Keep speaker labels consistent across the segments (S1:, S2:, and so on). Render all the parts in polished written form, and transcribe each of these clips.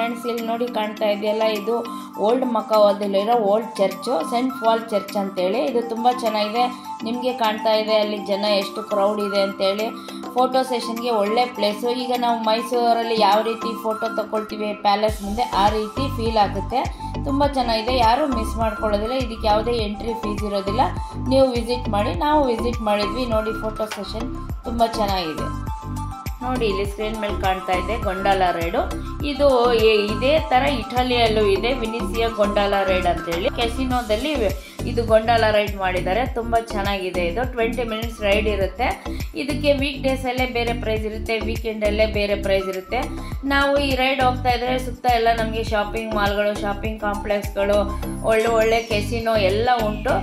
S1: Friends, ಇಲ್ಲಿ ನೋಡಿ ಕಾಣ್ತಾ ಇದೆಯಲ್ಲ, ಇದು ಓಲ್ಡ್ ಮಕಾವದಲ್ಲಿರೋ old church, Saint Paul church ಅಂತೇಳಿ. ಇದು ತುಂಬ ಚೆನ್ನಾಗಿದೆ. ನಿಮಗೆ ಕಾಣ್ತಾ ಇದೆ ಅಲ್ಲಿ ಜನ ಎಷ್ಟು ಕ್ರೌಡ್ ಇದೆ ಅಂತೇಳಿ. ಫೋಟೋ ಸೆಷನ್ಗೆ ಒಳ್ಳೆ ಪ್ಲೇಸು. ಈಗ ನಾವು ಮೈಸೂರಲ್ಲಿ ಯಾವ ರೀತಿ ಫೋಟೋ ತಗೊಳ್ತೀವಿ ಪ್ಯಾಲೇಸ್ ಮುಂದೆ, ಆ ರೀತಿ ಫೀಲ್ ಆಗುತ್ತೆ. ತುಂಬ ಚೆನ್ನಾಗಿದೆ, ಯಾರೂ ಮಿಸ್ ಮಾಡ್ಕೊಳ್ಳೋದಿಲ್ಲ. ಇದಕ್ಕೆ ಯಾವುದೇ ಎಂಟ್ರಿ ಫೀಸ್ ಇರೋದಿಲ್ಲ. ನೀವು ವಿಸಿಟ್ ಮಾಡಿ. ನಾವು ವಿಸಿಟ್ ಮಾಡಿದ್ವಿ. ನೋಡಿ ಫೋಟೋ ಸೆಷನ್ ತುಂಬ ಚೆನ್ನಾಗಿದೆ. ನೋಡಿ ಇಲ್ಲಿ ಸ್ಕ್ರೀನ್ ಮೇಲೆ ಕಾಣ್ತಾ ಇದೆ ಗೊಂಡಾಲ ರೈಡು. ಇದು ಇದೇ ಥರ ಇಟಲಿಯಲ್ಲೂ ಇದೆ, ವಿನಿಸಿಯಾ ಗೊಂಡಾಲ ರೈಡ್ ಅಂತೇಳಿ. ಕೆಸಿನೋದಲ್ಲಿ ಇದು ಗೊಂಡಾಲ ರೈಡ್ ಮಾಡಿದ್ದಾರೆ. ತುಂಬ ಚೆನ್ನಾಗಿದೆ. ಇದು 20 ಮಿನಿಟ್ಸ್ ರೈಡ್ ಇರುತ್ತೆ. ಇದಕ್ಕೆ ವೀಕ್ ಡೇಸಲ್ಲೇ ಬೇರೆ ಪ್ರೈಸ್ ಇರುತ್ತೆ, ವೀಕೆಂಡಲ್ಲೇ ಬೇರೆ ಪ್ರೈಸ್ ಇರುತ್ತೆ. ನಾವು ಈ ರೈಡ್ ಹೋಗ್ತಾ ಇದ್ರೆ ಸುತ್ತ ಎಲ್ಲ ನಮಗೆ ಶಾಪಿಂಗ್ ಮಾಲ್ಗಳು, ಶಾಪಿಂಗ್ ಕಾಂಪ್ಲೆಕ್ಸ್ಗಳು, ಒಳ್ಳೆ ಒಳ್ಳೆ ಕೆಸಿನೋ ಎಲ್ಲ ಉಂಟು.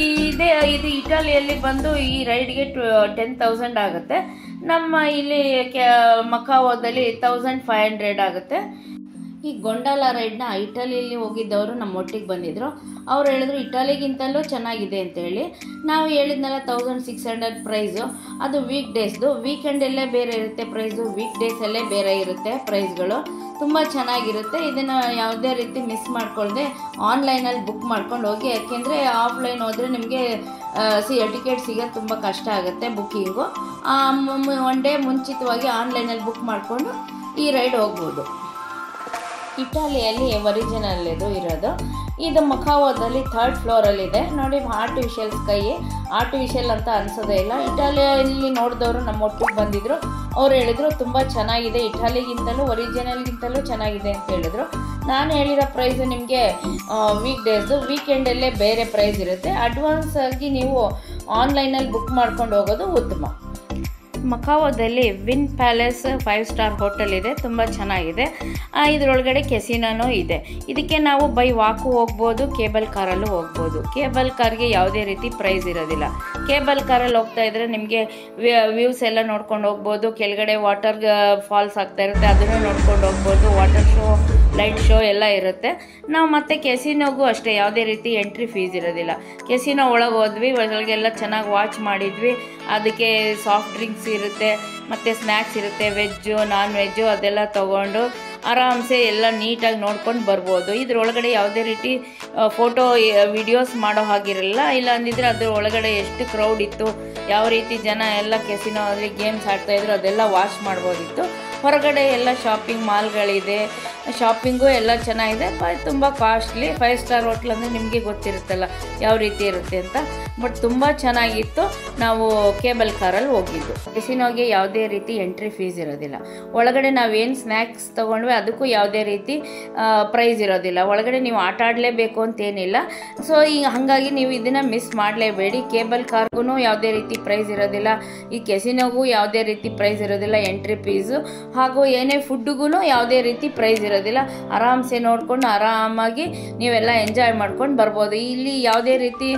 S1: ಇದು ಇಟಲಿಯಲ್ಲಿ ಬಂದು ಈ ರೈಡ್ಗೆ 10,000 ಆಗುತ್ತೆ. ನಮ್ಮ ಇಲ್ಲಿ ಮಕಾವೋದಲ್ಲಿ 1,500 ಆಗುತ್ತೆ. ಈ ಗೊಂಡಾಲ ರೈಡ್ನ ಇಟಲಿಯಲ್ಲಿ ಹೋಗಿದ್ದವರು ನಮ್ಮ ಒಟ್ಟಿಗೆ ಬಂದಿದ್ದರು. ಅವ್ರು ಹೇಳಿದ್ರು ಇಟಲಿಗಿಂತಲೂ ಚೆನ್ನಾಗಿದೆ ಅಂತೇಳಿ. ನಾವು ಹೇಳಿದ್ನಲ್ಲ 1,600 ಪ್ರೈಸು, ಅದು ವೀಕ್ ಡೇಸ್ದು. ವೀಕೆಂಡಲ್ಲೇ ಬೇರೆ ಇರುತ್ತೆ ಪ್ರೈಸು, ವೀಕ್ ಡೇಸಲ್ಲೇ ಬೇರೆ ಇರುತ್ತೆ ಪ್ರೈಸ್ಗಳು. ತುಂಬ ಚೆನ್ನಾಗಿರುತ್ತೆ. ಇದನ್ನು ಯಾವುದೇ ರೀತಿ ಮಿಸ್ ಮಾಡ್ಕೊಳ್ಳದೆ ಆನ್ಲೈನಲ್ಲಿ ಬುಕ್ ಮಾಡ್ಕೊಂಡು ಹೋಗಿ. ಯಾಕೆಂದರೆ ಆಫ್ಲೈನ್ ಹೋದರೆ ನಿಮಗೆ ಟಿಕೆಟ್ ಸಿಗೋದು ತುಂಬ ಕಷ್ಟ ಆಗುತ್ತೆ ಬುಕ್ಕಿಂಗು. 1 ಡೇ ಮುಂಚಿತವಾಗಿ ಆನ್ಲೈನಲ್ಲಿ ಬುಕ್ ಮಾಡಿಕೊಂಡು ಈ ರೈಡ್ ಹೋಗ್ಬೋದು. ಇಟಾಲಿಯಲ್ಲಿ ಒರಿಜಿನಲ್ ಇದು ಇರೋದು. ಇದು ಮಕಾವೋದಲ್ಲಿ 3rd ಫ್ಲೋರಲ್ಲಿದೆ. ನೋಡಿ ಆರ್ಟಿಫಿಷಿಯಲ್ ಸ್ಕೈ, ಆರ್ಟಿಫಿಷಿಯಲ್ ಅಂತ ಅನಿಸೋದೇ ಇಲ್ಲ. ಇಟಾಲಿಯಲ್ಲಿ ನೋಡಿದವರು ನಮ್ಮ ಒಟ್ಟಿಗೆ ಬಂದಿದ್ದರು. ಅವ್ರು ಹೇಳಿದ್ರು ತುಂಬ ಚೆನ್ನಾಗಿದೆ, ಇಟಾಲಿಗಿಂತಲೂ ಒರಿಜಿನಲ್ಗಿಂತಲೂ ಚೆನ್ನಾಗಿದೆ ಅಂತ ಹೇಳಿದ್ರು. ನಾನು ಹೇಳಿರೋ ಪ್ರೈಸು ನಿಮಗೆ ವೀಕ್ ಡೇಸು, ವೀಕೆಂಡಲ್ಲೇ ಬೇರೆ ಪ್ರೈಸ್ ಇರುತ್ತೆ. ಅಡ್ವಾನ್ಸ್ ಆಗಿ ನೀವು ಆನ್ಲೈನಲ್ಲಿ ಬುಕ್ ಮಾಡ್ಕೊಂಡು ಹೋಗೋದು ಉತ್ತಮ. ಮಕಾವೋದಲ್ಲಿ ವಿನ್ ಪ್ಯಾಲೇಸ್ 5 ಸ್ಟಾರ್ ಹೋಟೆಲ್ ಇದೆ, ತುಂಬ ಚೆನ್ನಾಗಿದೆ. ಇದರೊಳಗಡೆ ಕೆಸಿನೋ ಇದೆ. ಇದಕ್ಕೆ ನಾವು ಬೈ ವಾಕು ಹೋಗ್ಬೋದು, ಕೇಬಲ್ ಕಾರಲ್ಲೂ ಹೋಗ್ಬೋದು. ಕೇಬಲ್ ಕಾರ್ಗೆ ಯಾವುದೇ ರೀತಿ ಪ್ರೈಸ್ ಇರೋದಿಲ್ಲ. ಕೇಬಲ್ ಕಾರಲ್ಲಿ ಹೋಗ್ತಾ ಇದ್ದರೆ ನಿಮಗೆ ವ್ಯೂಸ್ ಎಲ್ಲ ನೋಡ್ಕೊಂಡು ಹೋಗ್ಬೋದು. ಕೆಳಗಡೆ ವಾಟರ್ ಫಾಲ್ಸ್ ಆಗ್ತಾ ಇರುತ್ತೆ, ಅದನ್ನು ನೋಡ್ಕೊಂಡು ಹೋಗ್ಬೋದು. ವಾಟರ್ ಶೋ, ಲೈಟ್ ಶೋ ಎಲ್ಲ ಇರುತ್ತೆ. ನಾವು ಮತ್ತೆ ಕೆಸಿನೋಗೂ ಅಷ್ಟೇ ಯಾವುದೇ ರೀತಿ ಎಂಟ್ರಿ ಫೀಸ್ ಇರೋದಿಲ್ಲ. ಕೆಸಿನೋ ಒಳಗೆ ಹೋದ್ವಿ, ಒಳಗೆಲ್ಲ ಚೆನ್ನಾಗಿ ವಾಚ್ ಮಾಡಿದ್ವಿ. ಅದಕ್ಕೆ ಸಾಫ್ಟ್ ಡ್ರಿಂಕ್ಸ್ ಇರುತ್ತೆ, ಮತ್ತು ಸ್ನ್ಯಾಕ್ಸ್ ಇರುತ್ತೆ, ವೆಜ್ಜು ನಾನ್ ವೆಜ್ಜು ಅದೆಲ್ಲ ತೊಗೊಂಡು ಆರಾಮ್ಸೆ ಎಲ್ಲ ನೀಟಾಗಿ ನೋಡ್ಕೊಂಡು ಬರ್ಬೋದು. ಇದ್ರೊಳಗಡೆ ಯಾವುದೇ ರೀತಿ ಫೋಟೋ ವಿಡಿಯೋಸ್ ಮಾಡೋ ಹಾಗಿರಲ್ಲ. ಇಲ್ಲ ಅಂದಿದ್ರೆ ಅದ್ರ ಒಳಗಡೆ ಎಷ್ಟು ಕ್ರೌಡ್ ಇತ್ತು, ಯಾವ ರೀತಿ ಜನ ಎಲ್ಲ ಕೆಸಿನೋ ಅಲ್ಲಿ ಗೇಮ್ಸ್ ಆಡ್ತಾಯಿದ್ರು ಅದೆಲ್ಲ ವಾಚ್ ಮಾಡ್ಬೋದಿತ್ತು. ಹೊರಗಡೆ ಎಲ್ಲ ಶಾಪಿಂಗ್ ಮಾಲ್ಗಳಿದೆ, ಶಾಪಿಂಗು ಎಲ್ಲ ಚೆನ್ನಾಗಿದೆ. ತುಂಬ ಕಾಸ್ಟ್ಲಿ. 5 ಸ್ಟಾರ್ ಹೋಟ್ಲ್ ಅಂದರೆ ನಿಮಗೆ ಗೊತ್ತಿರುತ್ತಲ್ಲ ಯಾವ ರೀತಿ ಇರುತ್ತೆ ಅಂತ. ಬಟ್ ತುಂಬ ಚೆನ್ನಾಗಿತ್ತು. ನಾವು ಕೇಬಲ್ ಕಾರಲ್ಲಿ ಹೋಗಿದ್ದು. ಕೆಸಿನೋಗೆ ಯಾವುದೇ ರೀತಿ ಎಂಟ್ರಿ ಫೀಸ್ ಇರೋದಿಲ್ಲ. ಒಳಗಡೆ ನಾವೇನು ಸ್ನ್ಯಾಕ್ಸ್ ತೊಗೊಂಡ್ವಿ ಅದಕ್ಕೂ ಯಾವುದೇ ರೀತಿ ಪ್ರೈಸ್ ಇರೋದಿಲ್ಲ. ಒಳಗಡೆ ನೀವು ಆಟ ಆಡಲೇಬೇಕು ಅಂತೇನಿಲ್ಲ. ಸೊ ಹಾಗಾಗಿ ನೀವು ಇದನ್ನು ಮಿಸ್ ಮಾಡಲೇಬೇಡಿ. ಕೇಬಲ್ ಕಾರ್ಗೂ ಯಾವುದೇ ರೀತಿ ಪ್ರೈಸ್ ಇರೋದಿಲ್ಲ, ಈ ಕೆಸಿನೋಗೂ ಯಾವುದೇ ರೀತಿ ಪ್ರೈಸ್ ಇರೋದಿಲ್ಲ ಎಂಟ್ರಿ ಫೀಸು. ಹಾಗೂ ಏನೇ ಫುಡ್ಡುಗೂ ಯಾವುದೇ ರೀತಿ ಪ್ರೈಸ್ ಇರೋದಿಲ್ಲ. ಆರಾಮ್ಸೆ ನೋಡಿಕೊಂಡು ಆರಾಮಾಗಿ ನೀವೆಲ್ಲ ಎಂಜಾಯ್ ಮಾಡ್ಕೊಂಡು ಬರ್ಬೋದು. ಇಲ್ಲಿ ಯಾವುದೇ ರೀತಿ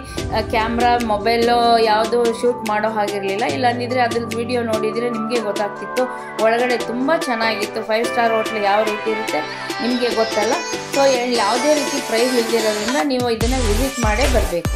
S1: ಕ್ಯಾಮ್ರಾ, ಮೊಬೈಲು ಯಾವುದು ಶೂಟ್ ಮಾಡೋ ಹಾಗಿರಲಿಲ್ಲ. ಇಲ್ಲಾಂದಿದ್ರೆ ಅದ್ರದ್ದು ವಿಡಿಯೋ ನೋಡಿದರೆ ನಿಮಗೆ ಗೊತ್ತಾಗ್ತಿತ್ತು. ಒಳಗಡೆ ತುಂಬ ಚೆನ್ನಾಗಿತ್ತು. 5 ಸ್ಟಾರ್ ಹೋಟ್ಲ್ ಯಾವ ರೀತಿ ಇರುತ್ತೆ ನಿಮಗೆ ಗೊತ್ತಲ್ಲ. ಸೊ ಯಾವುದೇ ರೀತಿ ಪ್ರೈಸ್ ಇಲ್ದಿರೋದ್ರಿಂದ ನೀವು ಇದನ್ನು ವಿಸಿಟ್ ಮಾಡೇ ಬರಬೇಕು.